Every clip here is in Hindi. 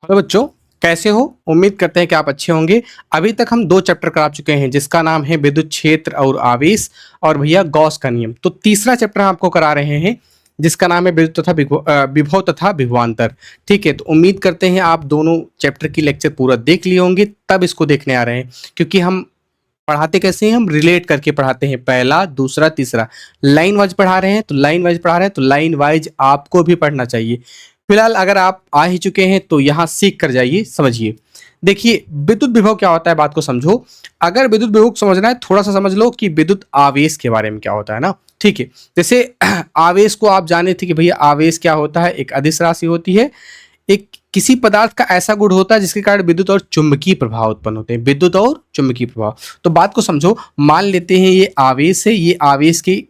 हेलो बच्चों, कैसे हो? उम्मीद करते हैं कि आप अच्छे होंगे। अभी तक हम 2 चैप्टर करा चुके हैं जिसका नाम है विद्युत क्षेत्र और आवेश और भैया गॉस का नियम। तो तीसरा चैप्टर हम आपको करा रहे हैं जिसका नाम है विद्युत तथा विभव तथा विभवांतर। ठीक है, तो उम्मीद करते हैं आप दोनों चैप्टर की लेक्चर पूरा देख लिए होंगे तब इसको देखने आ रहे हैं, क्योंकि हम पढ़ाते कैसे हैं, हम रिलेट करके पढ़ाते हैं। पहला, दूसरा, तीसरा लाइन वाइज पढ़ा रहे हैं तो लाइन वाइज पढ़ा रहे हैं तो लाइन वाइज आपको भी पढ़ना चाहिए। फिलहाल अगर आप आ ही चुके हैं तो यहाँ सीख कर जाइए, समझिए। देखिए, विद्युत विभव क्या होता है, बात को समझो। अगर विद्युत विभव को समझना है, थोड़ा सा समझ लो कि विद्युत आवेश के बारे में क्या होता है ना। ठीक है, जैसे आवेश को आप जाने थे कि भैया आवेश क्या होता है, एक अदिश राशि होती है। एक किसी पदार्थ का ऐसा गुण होता है जिसके कारण विद्युत और चुंबकीय प्रभाव उत्पन्न होते हैं। विद्युत और चुंबकीय प्रभाव, तो बात को समझो। मान लेते हैं ये आवेश है, ये आवेश के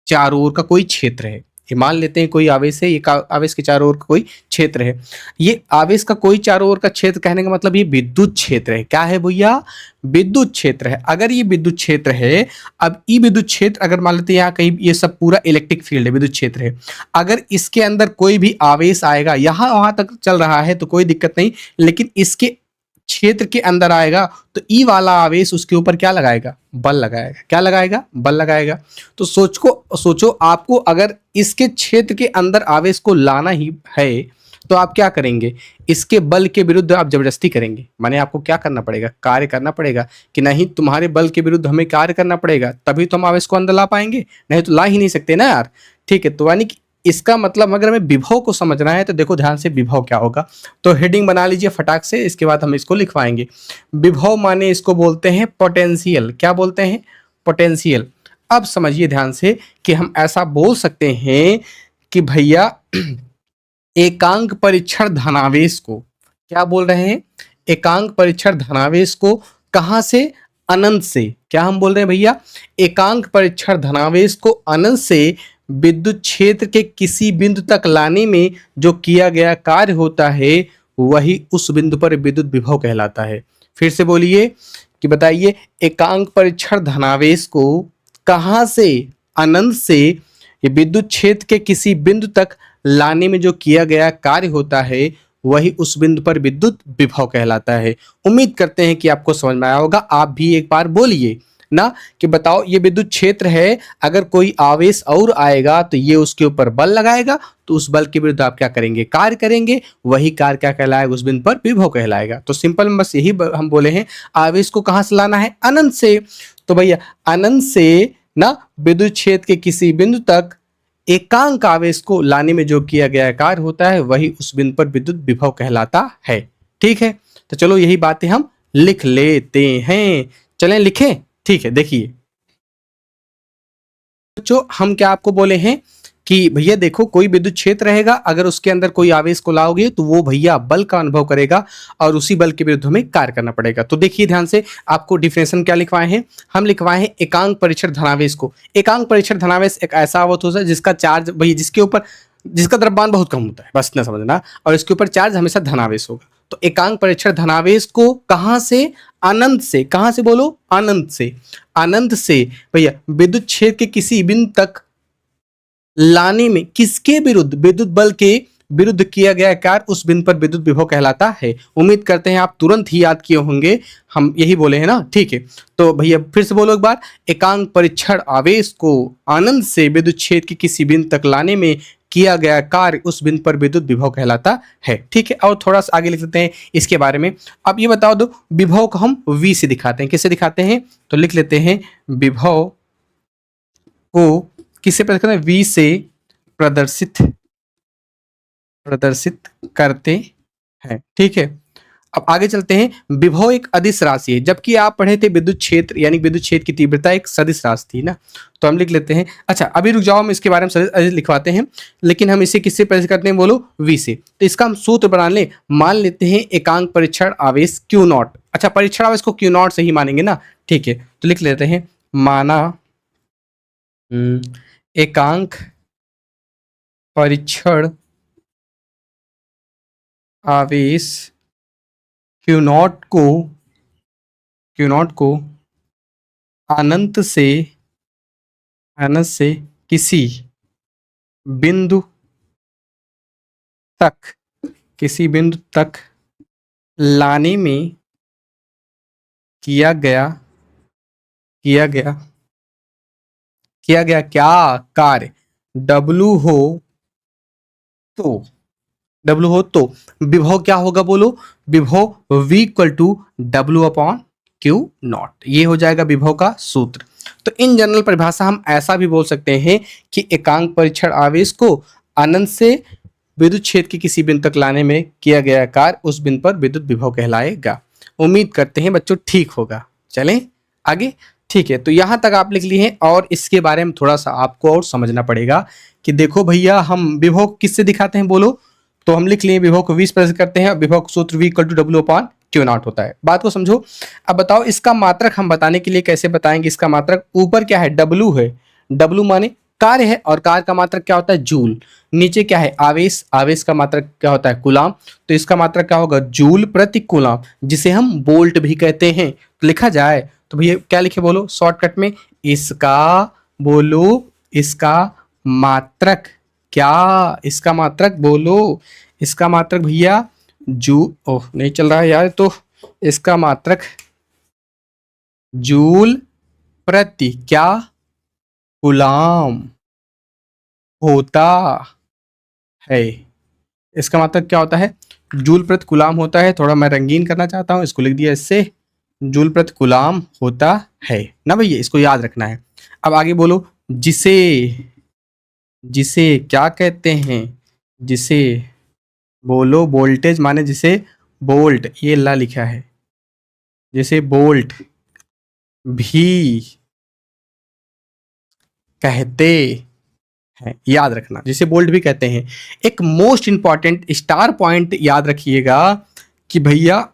चारों ओर का कोई क्षेत्र है। ये मान लेते हैं कोई आवेश है, ये आवेश के चारों ओर का कोई क्षेत्र है। ये आवेश का कोई चारों ओर का क्षेत्र कहने का मतलब ये विद्युत क्षेत्र है। क्या है भैया? विद्युत क्षेत्र है। अगर ये विद्युत क्षेत्र है, अब ये विद्युत क्षेत्र अगर मान लेते हैं यहाँ कहीं ये सब पूरा इलेक्ट्रिक फील्ड है, विद्युत क्षेत्र है। अगर इसके अंदर कोई भी आवेश आएगा, यहाँ वहां तक चल रहा है तो कोई दिक्कत नहीं, लेकिन इसके क्षेत्र के अंदर आएगा तो ई वाला आवेश उसके ऊपर क्या लगाएगा? बल लगाएगा। क्या लगाएगा? बल लगाएगा। तो सोचो आपको अगर इसके क्षेत्र के अंदर आवेश को लाना ही है तो आप क्या करेंगे? इसके बल के विरुद्ध आप जबरदस्ती करेंगे, माने आपको क्या करना पड़ेगा? कार्य करना पड़ेगा कि नहीं, तुम्हारे बल के विरुद्ध हमें कार्य करना पड़ेगा, तभी तो हम आवेश को अंदर ला पाएंगे, नहीं तो ला ही नहीं सकते ना यार। ठीक है, तो यानी कि इसका मतलब अगर हमें विभव को समझना है तो देखो ध्यान से, विभव क्या होगा। तो हेडिंग बना लीजिए फटाक से, इसके बाद हम इसको लिखवाएंगे। विभव माने इसको बोलते हैं पोटेंशियल। क्या बोलते हैं? पोटेंशियल। अब समझिए ध्यान से कि हम ऐसा बोल सकते हैं कि भैया एकांक परीक्षण धनावेश को, क्या बोल रहे हैं? एकांक परीक्षण धनावेश को कहां से? अनंत से। क्या हम बोल रहे हैं भैया? एकांक परीक्षण धनावेश को अनंत से विद्युत क्षेत्र के किसी बिंदु तक लाने में जो किया गया कार्य होता है वही उस बिंदु पर विद्युत विभव कहलाता है। फिर से बोलिए कि बताइए, एकांक परीक्षण धनावेश को कहां से? अनंत से ये विद्युत क्षेत्र के किसी बिंदु तक लाने में जो किया गया कार्य होता है वही उस बिंदु पर विद्युत विभव कहलाता है। उम्मीद करते हैं कि आपको समझ में आया होगा। आप भी एक बार बोलिए ना कि बताओ, ये विद्युत क्षेत्र है, अगर कोई आवेश और आएगा तो ये उसके ऊपर बल लगाएगा, तो उस बल के विरुद्ध आप क्या करेंगे? कार्य करेंगे। वही कार्य क्या कहलाएगा? उस बिंदु पर विभव कहलाएगा। तो सिंपल में बस यही हम बोले हैं। आवेश को कहां से लाना है? अनंत से। तो भैया अनंत से ना विद्युत क्षेत्र के किसी बिंदु तक एकांक आवेश को लाने में जो किया गया कार्य होता है वही उस बिंदु पर विद्युत विभव कहलाता है। ठीक है, तो चलो यही बातें हम लिख लेते हैं। चलें लिखें। ठीक है, देखिए बच्चों, हम क्या आपको बोले हैं कि भैया देखो, कोई विद्युत क्षेत्र रहेगा, अगर उसके अंदर कोई आवेश को लाओगे तो वो भैया बल का अनुभव करेगा और उसी बल के विरुद्ध हमें कार्य करना पड़ेगा। तो देखिए ध्यान से, आपको डिफिनेशन क्या लिखवाए हैं? हम लिखवाए हैं एकांक परीक्षण धनावेश को। एकांक परीक्षण धनावेश एक ऐसा अवत होता है जिसका चार्ज भैया जिसका द्रव्यमान बहुत कम होता है, बस इतना समझना, और इसके ऊपर चार्ज हमेशा धनावेश होगा। तो एकांक परीक्षण धनावेश को कहां से? अनंत से। कहां से बोलो? अनंत से। अनंत से भैया विद्युत क्षेत्र के किसी बिंदु तक लाने में किसके विरुद्ध? विद्युत बल के विरुद्ध किया गया कार्य उस बिंदु पर विद्युत विभव कहलाता है। उम्मीद करते हैं आप तुरंत ही याद किए होंगे, हम यही बोले हैं ना। ठीक है, तो भैया फिर से बोलो एक बार। एकांक परीक्षण आवेश को अनंत से विद्युत क्षेत्र के किसी बिंदु तक लाने में किया गया कार्य उस बिंदु पर विद्युत विभव कहलाता है। ठीक है, और थोड़ा सा आगे लिख लेते हैं इसके बारे में। अब ये बताओ दो, विभव को हम V से दिखाते हैं। किससे दिखाते हैं? तो लिख लेते हैं विभव को किससे प्रदर्शित करते हैं? V से प्रदर्शित करते हैं। ठीक है, अब आगे चलते हैं। विभव एक अदिश राशि है, जबकि आप पढ़े थे विद्युत क्षेत्र, यानी विद्युत क्षेत्र की तीव्रता एक सदिश राशि थी ना। तो हम लिख लेते हैं, अच्छा अभी रुक जाओ, हम इसके बारे में सदिश लिखवाते हैं, लेकिन हम इसे किससे प्रदर्शित करते हैं बोलो? V से। तो इसका हम सूत्र बना लें। मान लेते हैं एकांक परीक्षण आवेश Q0। अच्छा, परीक्षण आवेश को Q0 से ही मानेंगे ना। ठीक है, तो लिख लेते हैं, माना एकांक परीक्षण आवेश Q0 को अनंत से किसी बिंदु तक लाने में किया गया किया गया किया गया क्या कार्य डब्लू हो तो विभव क्या होगा बोलो। विभव v equal to W upon Q naught, ये हो जाएगा विभव का सूत्र। तो इन जनरल परिभाषा हम ऐसा भी बोल सकते हैं कि एकांक परीक्षण आवेश को अनंत से विद्युत क्षेत्र के किसी बिंदु तक लाने में किया गया कार्य उस बिंदु पर विद्युत विभव कहलाएगा। उम्मीद करते हैं बच्चों ठीक होगा। चलें आगे। ठीक है, तो यहां तक आप लिख लिए हैं और इसके बारे में थोड़ा सा आपको और समझना पड़ेगा कि देखो भैया हम विभव किससे दिखाते हैं बोलो। तो हम लिख लिए विभव को 20 प्रदर्शित करते हैं, विभव का सूत्र v equal to W upon Q naught होता है। बात को समझो। अब बताओ इसका मात्रक हम बताने के लिए कैसे बताएंगे। इसका मात्रक ऊपर क्या है w है, w माने कार्य है और कार्य का मात्रक क्या होता है जूल। नीचे क्या है आवेश, आवेश का मात्रक क्या होता है कूलाम। तो इसका मात्रक क्या होगा जूल प्रति कूलाम, जिसे हम वोल्ट भी कहते हैं। तो लिखा जाए तो भैया क्या लिखे बोलो शॉर्टकट में। इसका बोलो इसका मात्रक क्या, इसका मात्रक बोलो। इसका मात्रक भैया ओह नहीं चल रहा है यार। तो इसका मात्रक जूल प्रति क्या गुलाम होता है। इसका मात्रक क्या होता है जूल प्रति गुलाम होता है। थोड़ा मैं रंगीन करना चाहता हूं, इसको लिख दिया इससे जूल प्रति गुलाम होता है ना भैया, इसको याद रखना है। अब आगे बोलो जिसे जिसे क्या कहते हैं, जिसे बोलो वोल्टेज माने जिसे बोल्ट, ये ला लिखा है, जिसे बोल्ट भी कहते हैं, याद रखना जिसे बोल्ट भी कहते हैं। एक मोस्ट इंपॉर्टेंट स्टार पॉइंट याद रखिएगा कि भैया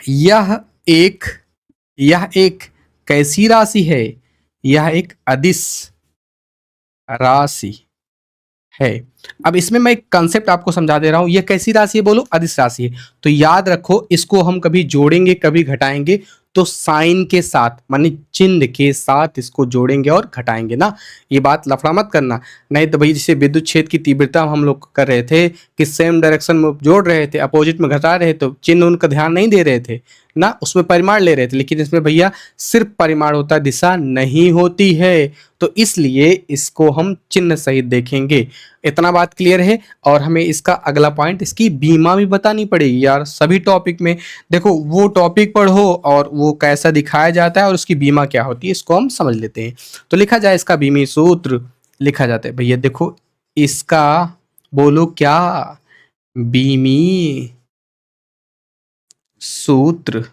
यह एक कैसी राशि है, यह एक अदिश राशि है। अब इसमें मैं एक कंसेप्ट आपको समझा दे रहा हूं। यह कैसी राशि है बोलो अदिश राशि है। तो याद रखो इसको हम कभी जोड़ेंगे कभी घटाएंगे तो साइन के साथ माने चिन्ह के साथ इसको जोड़ेंगे और घटाएंगे ना। ये बात लफड़ा मत करना, नहीं तो भाई जैसे विद्युत क्षेत्र की तीव्रता हम लोग कर रहे थे कि सेम डायरेक्शन में जोड़ रहे थे अपोजिट में घटा रहे तो चिन्ह उनका ध्यान नहीं दे रहे थे ना, उसमें परिमाण ले रहे थे। लेकिन इसमें भैया सिर्फ परिमाण होता है, दिशा नहीं होती है। तो इसलिए इसको हम चिन्ह सहित देखेंगे। इतना बात क्लियर है। और हमें इसका अगला पॉइंट इसकी बीमा भी बतानी पड़ेगी यार सभी टॉपिक में। देखो वो टॉपिक पढ़ो और वो कैसा दिखाया जाता है और उसकी बीमा क्या होती है इसको हम समझ लेते हैं। तो लिखा जाए इसका बीमी सूत्र लिखा जाता है भैया देखो इसका बोलो क्या बीमी सूत्र,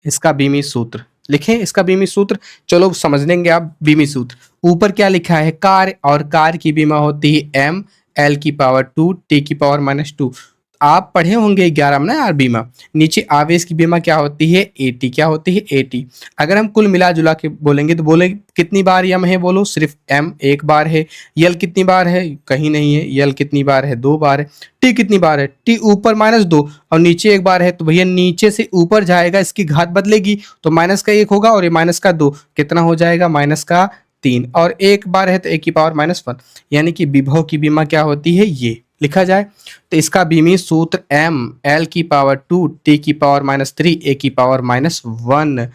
इसका बीमी सूत्र लिखें। इसका बीमी सूत्र चलो समझ लेंगे आप। बीमी सूत्र ऊपर क्या लिखा है कार्य, और कार्य की बीमा होती है m l की पावर 2 t की पावर -2। आप पढ़े होंगे 11 में ना यार बीमा। नीचे आवेश की बीमा क्या होती है at, क्या होती है at। अगर हम कुल मिला जुला के बोलेंगे तो बोले कितनी बार m है बोलो सिर्फ m एक बार है। l कितनी बार है कहीं नहीं है। l कितनी बार है 2 बार है। t कितनी बार है t ऊपर -2 और नीचे 1 बार है। तो भैया नीचे से ऊपर जाएगा इसकी घात बदलेगी तो माइनस का 1 होगा और ये माइनस का 2 कितना हो जाएगा माइनस का 3 और 1 बार है तो 1 की पावर -1 यानी कि विभव की बीमा क्या होती है ये लिखा जाए। तो इसका बीमी सूत्र m l की पावर 2 t की पावर -3 a की पावर -1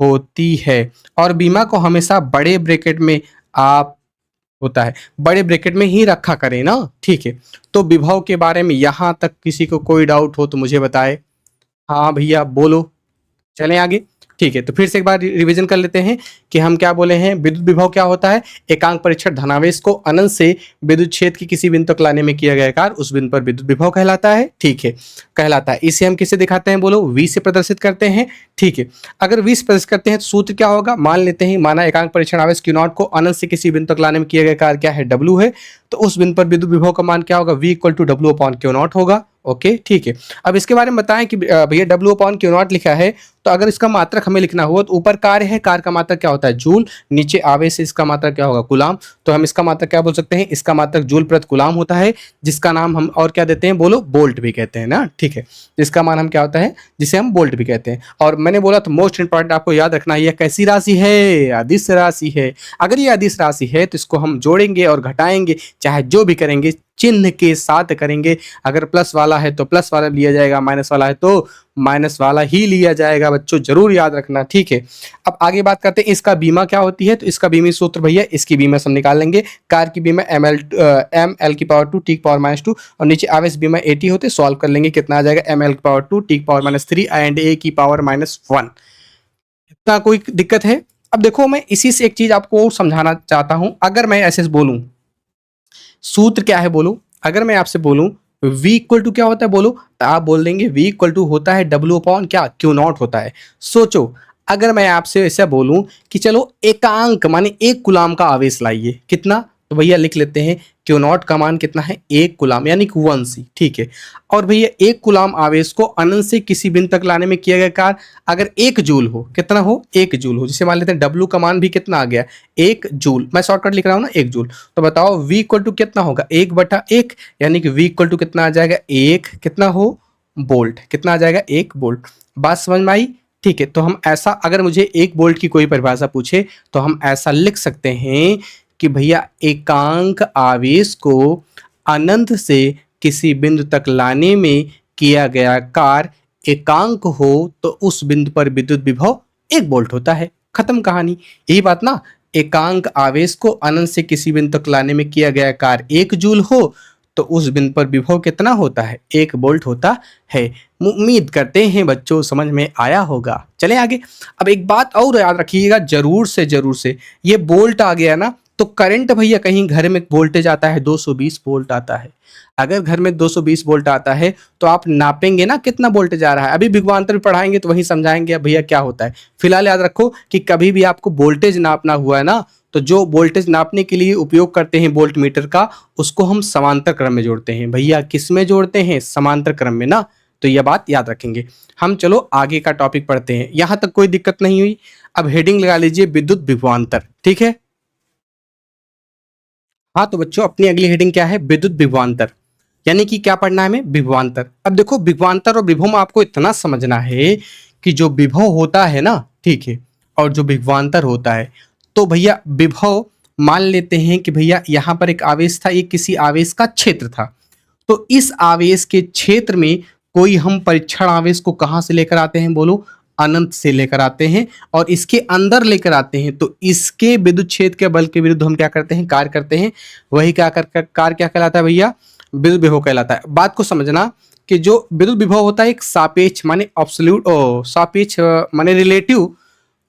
होती है। और बीमा को हमेशा बड़े ब्रैकेट में आप होता है, बड़े ब्रैकेट में ही रखा करें ना। ठीक है, तो विभव के बारे में यहां तक किसी को कोई डाउट हो तो मुझे बताए। हाँ भैया बोलो। चलें आगे। ठीक है, तो फिर से एक बार रिवीजन कर लेते हैं कि हम क्या बोले हैं। विद्युत विभव क्या होता है एकांक परीक्षण धनावेश को अनंत से विद्युत क्षेत्र की किसी बिंदु तक लाने में किया गया कार्य उस बिंदु पर विद्युत विभव कहलाता है। ठीक है, कहलाता है। इसे हम किससे दिखाते हैं बोलो v से प्रदर्शित करते हैं। ठीक है, अगर v से प्रदर्शित करते हैं तो सूत्र क्या होगा मान लेते हैं। माना एकांक परीक्षण आवेश Q नॉट को अनंत से किसी बिंदु तक लाने में किया गया कार्य क्या है w है। तो उस बिंदु पर विद्युत विभव का मान क्या होगा v equal to W upon Q naught होगा। ओके ठीक है, अब इसके बारे में बताएं कि भैया डब्ल्यू अपॉन क्यू नॉट लिखा है तो अगर इसका मात्रक हमें लिखना हुआ तो ऊपर कार्य है, कार्य का मात्रक क्या होता है जूल, नीचे आवेश है इसका मात्रक क्या होगा कूलाम। तो हम इसका मात्रक क्या बोल सकते हैं इसका मात्रक जूल प्रति कूलाम होता है जिसका नाम हम और क्या देते हैं बोलो बोल्ट भी कहते हैं ना। ठीक है, जिसका मान हम क्या होता है जिसे हम बोल्ट भी कहते हैं। और मैंने बोला तो मोस्ट इंपॉर्टेंट आपको याद रखना है यह कैसी राशि है अदिश राशि है। अगर ये अदिश राशि है तो इसको हम जोड़ेंगे और घटाएंगे चाहे जो भी करेंगे चिन्ह के साथ करेंगे। अगर प्लस वाला है तो प्लस वाला लिया जाएगा, माइनस वाला है तो माइनस वाला ही लिया जाएगा। बच्चों जरूर याद रखना, ठीक है। अब आगे बात करते हैं इसका बीमा क्या होती है। तो इसका बीमी सूत्र भैया, इसकी बीमा हम निकाल लेंगे। कार की बीमा एम एल की पावर 2 टी की पावर -2 और नीचे आवेश बीमा 80 होते। सॉल्व कर लेंगे, कितना आ जाएगा, एम एल की पावर 2 टी की पावर -3 एंड ए की पावर -1। इतना कोई दिक्कत है? अब देखो मैं इसी से एक चीज आपको समझाना चाहता हूं। अगर मैं ऐसे बोलूं सूत्र क्या है बोलूं, अगर मैं आपसे बोलूं v इक्वल टू क्या होता है बोलो, तो आप बोल देंगे v इक्वल टू होता है W अपॉन क्या, क्यू नॉट होता है। सोचो अगर मैं आपसे ऐसा बोलूं कि चलो एकांक माने 1 कूलाम का आवेश लाइए, कितना, तो भैया लिख लेते हैं क्यू नॉट का मान कितना है, 1 कूलाम यानी कि 1c, ठीक है। और भैया 1 कूलाम आवेश को अनंत से किसी बिंदु तक लाने में किया गया कार्य अगर 1 जूल हो, कितना हो, 1 जूल हो, जैसे मान लेते हैं W का मान भी कितना आ गया, 1 जूल, मैं शॉर्टकट लिख रहा हूँ ना 1 जूल। तो बताओ V इक्वल टू कितना होगा, 1/1 यानी कि V इक्वल टू कितना आ जाएगा, 1 कितना हो बोल्ट, कितना आ जाएगा, 1 बोल्ट। बात समझ में आई? ठीक है। तो हम ऐसा, अगर मुझे 1 बोल्ट की कोई परिभाषा पूछे तो हम ऐसा लिख सकते हैं कि भैया एकांक आवेश को अनंत से किसी बिंदु तक लाने में किया गया कार्य एकांक हो तो उस बिंदु पर विद्युत विभव 1 वोल्ट होता है। खत्म कहानी, यही बात ना। एकांक आवेश को अनंत से किसी बिंदु तक लाने में किया गया कार्य 1 जूल हो तो उस बिंदु पर विभव कितना होता है, 1 वोल्ट होता है। उम्मीद करते हैं बच्चों समझ में आया होगा। चलें आगे। अब एक बात और याद रखिएगा जरूर से, ये वोल्ट आ गया ना, तो करंट भैया कहीं घर में वोल्टेज आता है 220 वोल्ट आता है। अगर घर में 220 वोल्ट आता है तो आप नापेंगे ना कितना वोल्टेज आ रहा है। अभी विभवांतर में पढ़ाएंगे तो वही समझाएंगे भैया क्या होता है। फिलहाल याद रखो कि कभी भी आपको वोल्टेज नापना हुआ है ना, तो जो वोल्टेज नापने के लिए उपयोग करते हैं वोल्ट मीटर का, उसको हम समांतर क्रम में जोड़ते हैं। भैया किस में जोड़ते हैं, समांतर क्रम में ना। तो यह बात याद रखेंगे। हम चलो आगे का टॉपिक पढ़ते हैं। यहां तक कोई दिक्कत नहीं हुई? अब हेडिंग लगा लीजिए विद्युत विभवांतर, ठीक है। हाँ तो बच्चों अपनी अगली हेडिंग क्या है, विद्युत विभवांतर, यानी कि क्या पढ़ना है हमें, विभवांतर। अब देखो विभवांतर और विभव में आपको इतना समझना है कि जो विभव होता है ना, ठीक है, और जो विभवांतर होता है, तो भैया विभव मान लेते हैं कि भैया यहाँ पर एक आवेश था, ये किसी आवेश का क्षेत्र था। तो इस आवेश के क्षेत्र में कोई हम परीक्षण आवेश को कहाँ से लेकर आते हैं बोलो, अनंत से लेकर आते हैं और इसके अंदर लेकर आते हैं। तो इसके विद्युत क्षेत्र के बल के विरुद्ध हम क्या करते हैं, कार्य करते हैं। वही क्या कार्य क्या कहलाता है भैया, विद्युत विभव कहलाता है। बात को समझना कि जो विद्युत विभव होता है एक सापेक्ष माने ऑब्सोल्यूट, सापेक्ष माने रिलेटिव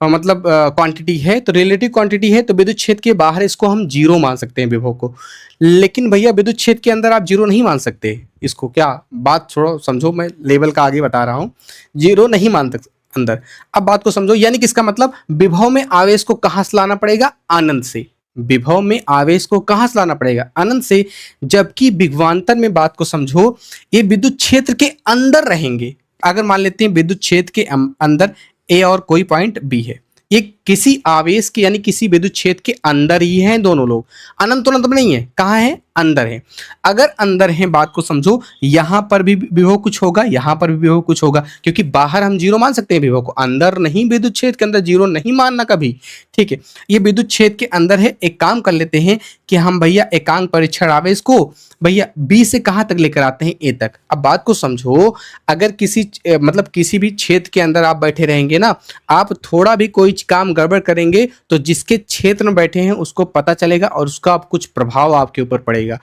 मतलब क्वांटिटी है। तो रिलेटिव क्वांटिटी है तो विद्युत क्षेत्र के बाहर इसको हम जीरो मान सकते हैं विभव को। लेकिन भैया विद्युत क्षेत्र के अंदर आप जीरो नहीं मान सकते इसको। क्या बात छोड़ो, समझो, मैं लेवल का आगे बता रहा हूँ, जीरो नहीं मान सकते अंदर। अब बात को समझो, यानी कि इसका मतलब विभव में आवेश को कहां से लाना पड़ेगा, अनंत से। विभव में आवेश को कहां से लाना पड़ेगा, अनंत से। जबकि विभवांतर में बात को समझो, ये विद्युत क्षेत्र के अंदर रहेंगे। अगर मान लेते हैं विद्युत क्षेत्र के अंदर ए और कोई पॉइंट बी है, ये किसी आवेश के यानी किसी विद्युत क्षेत्र के अंदर ही हैं दोनों लोग, अनंत अनंत में नहीं है। कहाँ है, अंदर है। अगर अंदर है बात को समझो, यहां पर भी विभव कुछ होगा, यहां पर भी विभव कुछ होगा, क्योंकि बाहर हम जीरो मान सकते हैं विभव को, अंदर नहीं, विद्युत क्षेत्र के अंदर जीरो नहीं मानना कभी, ठीक है। ये विद्युत क्षेत्र के अंदर है। एक काम कर लेते हैं कि हम भैया एकांक परीक्षण आवेश को भैया बी से कहां तक लेकर आते हैं, ए तक। अब बात को समझो, अगर किसी मतलब किसी भी क्षेत्र के अंदर आप बैठे रहेंगे ना, आप थोड़ा भी कोई काम गड़बड़ करेंगे तो जिसके क्षेत्र में बैठे हैं उसको पता चलेगा और उसका कुछ प्रभाव आपके ऊपर पड़ेगा।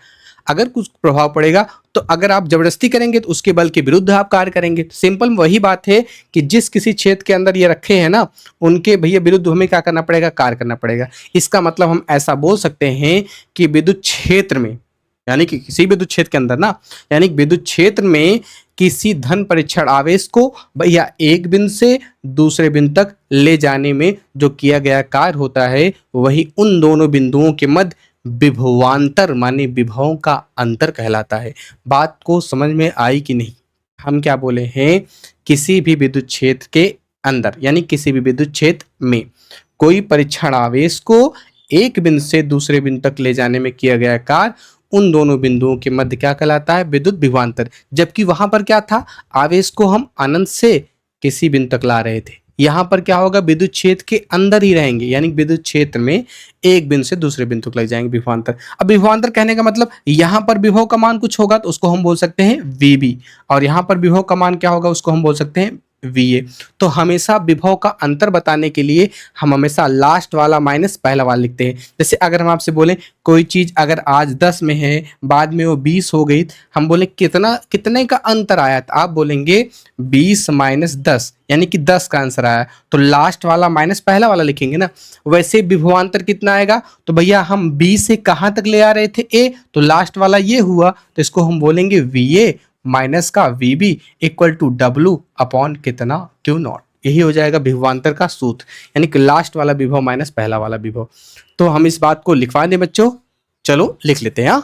अगर कुछ प्रभाव पड़ेगा तो अगर आप जबरदस्ती करेंगे तो उसके बल के विरुद्ध आप कार्य करेंगे। सिंपल वही बात है कि जिस किसी क्षेत्र के अंदर ये रखे हैं ना, उनके भैया विरुद्ध हमें क्या करना पड़ेगा, कार्य करना पड़ेगा। इसका मतलब हम ऐसा बोल सकते हैं कि विद्युत क्षेत्र में, यानी कि किसी विद्युत क्षेत्र के अंदर ना, यानी विद्युत क्षेत्र में किसी धन परीक्षण आवेश को भैया एक बिंदु से दूसरे बिंदु तक ले जाने में जो किया गया कार्य होता है, वही उन दोनों बिंदुओं के मध्य विभवांतर माने विभवों का अंतर कहलाता है। बात को समझ में आई कि नहीं? हम क्या बोले हैं, किसी भी विद्युत क्षेत्र के अंदर यानी किसी भी विद्युत क्षेत्र में कोई परीक्षण आवेश को एक बिंदु से दूसरे बिंदु तक ले जाने में किया गया कार्य उन दोनों बिंदुओं के मध्य क्या कहलाता है, विद्युत विभवांतर। जबकि वहां पर क्या था, आवेश को हम अनंत से किसी बिंदु तक ला रहे थे, यहाँ पर क्या होगा, विद्युत क्षेत्र के अंदर ही रहेंगे, यानी विद्युत क्षेत्र में एक बिंदु से दूसरे बिंदु तक लग जाएंगे विभवांतर। अब विभवांतर कहने का मतलब यहाँ पर विभव का मान कुछ होगा तो उसको हम बोल सकते हैं VB, और यहाँ पर विभव का मान क्या होगा उसको हम बोल सकते हैं VA। तो हमेशा विभव का अंतर बताने के लिए हम हमेशा लास्ट वाला माइनस पहला वाला लिखते हैं। जैसे अगर हम आपसे बोलें कोई चीज अगर आज 10 में है, बाद में वो 20 हो गई, हम बोले कितना, कितने का अंतर आया, तो आप बोलेंगे 20 माइनस 10, यानी कि 10 का आंसर आया, तो लास्ट वाला माइनस पहला वाला लिखेंगे ना। वैसे विभवांतर कितना आएगा, तो भैया हम B से कहाँ तक ले आ रहे थे A, तो लास्ट वाला ये हुआ, तो इसको हम बोलेंगे VA माइनस का VB equal to W upon कितना Q0। यही हो जाएगा विभवांतर का सूत्र, यानी कि लास्ट वाला विभव माइनस पहला वाला विभव। तो हम इस बात को लिखवा दें बच्चों, चलो लिख लेते हैं।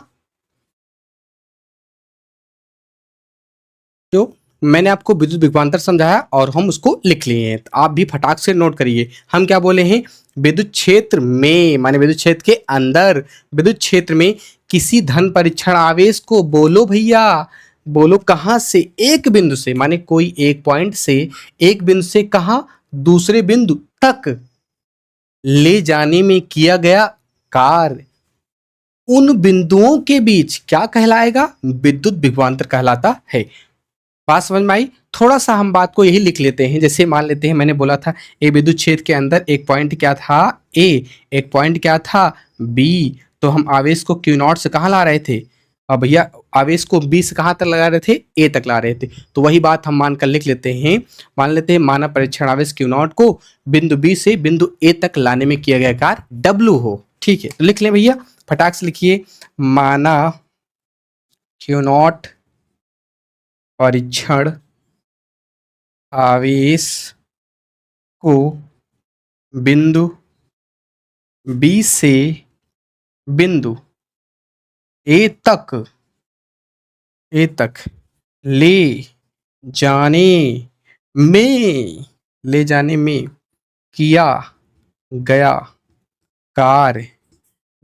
जो मैंने आपको विद्युत विभवांतर समझाया और हम उसको लिख लिए हैं, तो आप भी फटाक से नोट करिए। हम क्या बोले हैं, विद्युत क्षेत्र में माने विद्युत क्षेत्र के अंदर, विद्युत क्षेत्र में किसी धन परीक्षण आवेश को बोलो भैया, बोलो कहाँ से, एक बिंदु से, माने कोई एक पॉइंट से, एक बिंदु से कहाँ, दूसरे बिंदु तक ले जाने में किया गया कार्य, उन बिंदुओं के बीच क्या कहलाएगा, विद्युत विभवांतर कहलाता है। बात समझ में आई। थोड़ा सा हम बात को यही लिख लेते हैं, जैसे मान लेते हैं मैंने बोला था ए विद्युत क्षेत्र के अंदर एक पॉइंट क्या था A, एक पॉइंट क्या था B, तो हम आवेश को Q0 से कहाँ ला रहे थे, अब भैया आवेश को B से कहाँ तक लगा रहे थे, A तक ला रहे थे। तो वही बात हम मानकर लिख लेते हैं, मान लेते हैं माना परीक्षण आवेश Q0 को बिंदु B से बिंदु A तक लाने में किया गया कार्य W हो। ठीक है, तो लिख लें भैया, फटाक से लिखिए, माना Q0 परीक्षण आवेश को बिंदु B से बिंदु A तक ले जाने में किया गया कार्य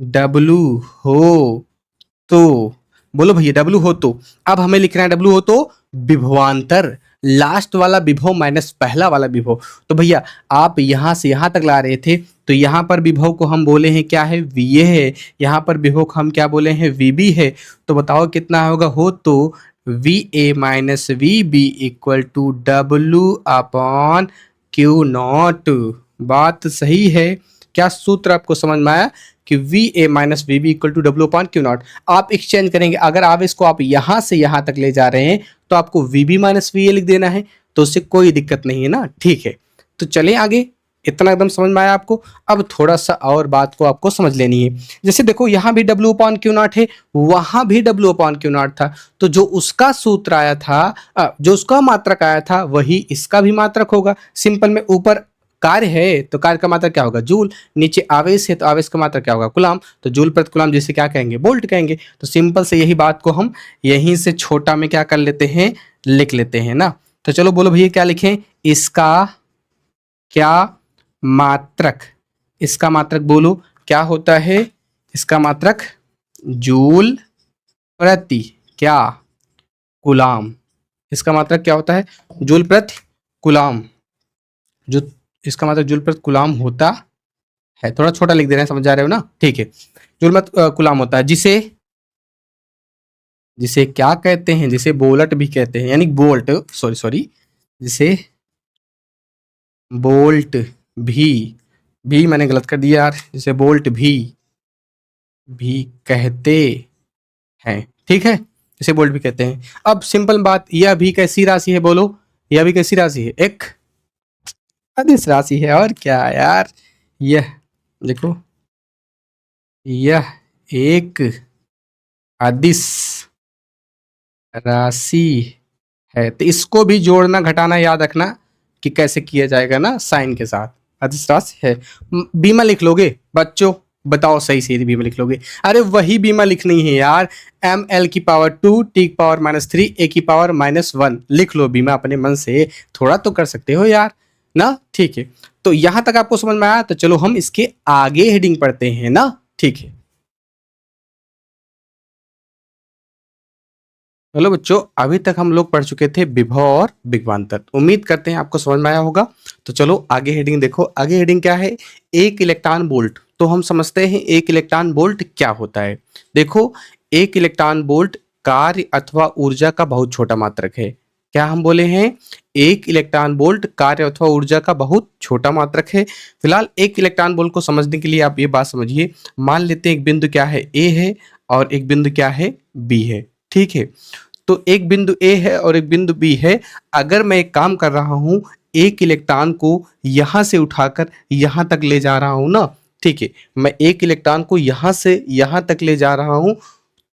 W हो, तो बोलो भैया W हो, तो अब हमें लिखना है W हो तो विभवांतर, लास्ट वाला विभव माइनस पहला वाला विभव। तो भैया आप यहां से यहां तक ला रहे थे, तो यहां पर विभव को हम बोले हैं क्या है, VA है, यहां पर विभव को हम क्या बोले हैं, VB है। तो बताओ कितना होगा, हो तो VA minus VB equal to W upon Q0। बात सही है, क्या सूत्र आपको समझ में आया कि VA minus VB equal to W upon Q0। आप एक्सचेंज करेंगे, अगर आप इसको आप यहां से यहां तक ले जा रहे हैं तो आपको VB माइनस VA लिख देना है, तो उससे कोई दिक्कत नहीं है ना। ठीक है, तो चलें आगे, इतना एकदम समझ में आया आपको। अब थोड़ा सा और बात को आपको समझ लेनी है। जैसे देखो यहाँ भी W अपॉन Q0 है, वहां भी W अपॉन Q0 था, तो जो उसका सूत्र आया था, जो उसका मात्रक आया था, वही इसका भी मात्रक होगा। सिंपल में ऊपर कार्य है तो कार्य का मात्रक क्या होगा, जूल, नीचे आवेश है तो आवेश का मात्रक क्या होगा, कूलाम, तो जूल प्रति कूलाम जिसे क्या कहेंगे, वोल्ट कहेंगे। तो सिंपल से यही बात को हम यहीं से छोटा में क्या कर लेते हैं, लिख लेते हैं ना। तो चलो बोलो भैया क्या लिखें, इसका क्या मात्रक, इसका मात्रक बोलो क्या होता है, इसका मात्रक जूल प्रति क्या कूलाम, इसका मात्रक क्या होता है, जूल प्रति कूलाम, जो इसका मतलब जूल प्रति कूलाम होता है। थोड़ा छोटा लिख दे रहे हैं, समझ जा रहे हो ना। ठीक है, जूल प्रति कूलाम होता है, जिसे क्या कहते हैं, जिसे बोल्ट भी कहते हैं, यानी बोल्ट, सॉरी जिसे बोल्ट भी मैंने गलत कर दिया यार, जिसे बोल्ट भी कहते हैं। ठीक है, इसे बोल्ट भी कहते हैं। अब सिंपल बात, यह भी कैसी राशि है, बोलो यह भी कैसी राशि है, एक अदिश राशि है। और क्या यार, यह देखो, यह एक अदिश राशि है, तो इसको भी जोड़ना घटाना याद रखना कि कैसे किया जाएगा ना, साइन के साथ। अदिश राशि है, बीमा लिख लोगे बच्चों, बताओ सही से बीमा लिख लोगे, अरे वही बीमा लिखनी है यार, ml की पावर 2 t की पावर -3 a की पावर -1 लिख लो बीमा अपने मन से, थोड़ा तो कर सकते हो यार ना। ठीक है, तो यहां तक आपको समझ में आया, तो चलो हम इसके आगे हेडिंग पढ़ते हैं ना। ठीक है। हेलो बच्चों, अभी तक हम लोग पढ़ चुके थे विभव और विभवांतर। उम्मीद करते हैं आपको समझ में आया होगा। तो चलो आगे हेडिंग देखो। आगे हेडिंग क्या है? एक इलेक्ट्रॉन वोल्ट। तो हम समझते हैं एक इलेक्ट्रॉन वोल्ट क्या होता है। देखो, एक इलेक्ट्रॉन वोल्ट कार्य अथवा ऊर्जा का बहुत छोटा मात्रक है। क्या हम बोले हैं? एक इलेक्ट्रॉन वोल्ट कार्य अथवा ऊर्जा का बहुत छोटा मात्रक है। फिलहाल एक इलेक्ट्रॉन वोल्ट को समझने के लिए आप ये बात समझिए। मान लेते हैं एक बिंदु क्या है? ए है और एक बिंदु क्या है? बी है। ठीक है। तो एक बिंदु ए है और एक बिंदु बी है। अगर मैं एक काम कर रहा हूं, एक इलेक्ट्रॉन को यहां से उठाकर यहां तक ले जा रहा हूं ना, ठीक है, मैं एक इलेक्ट्रॉन को यहां से यहां तक ले जा रहा हूं,